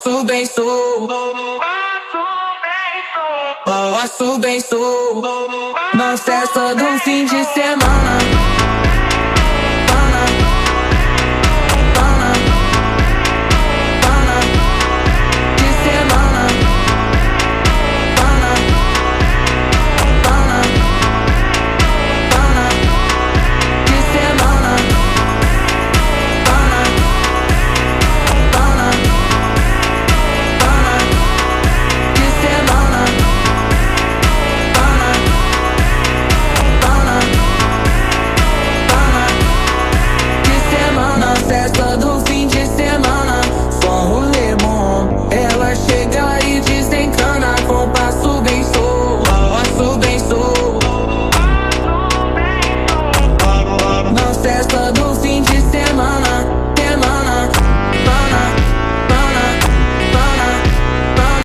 Faço bem, sou. Faço bem, sou. Não cessa do fim de semana.